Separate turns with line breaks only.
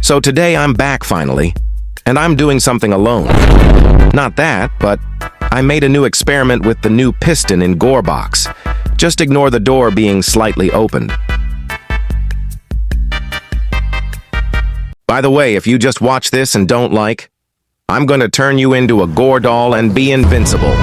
So today I'm back finally, and I'm doing something alone. Not that, but I made a new experiment with the new piston in Gorebox. Just ignore the door being slightly opened. By the way, if you just watch this and don't like, I'm going to turn you into a Gore doll and be invincible.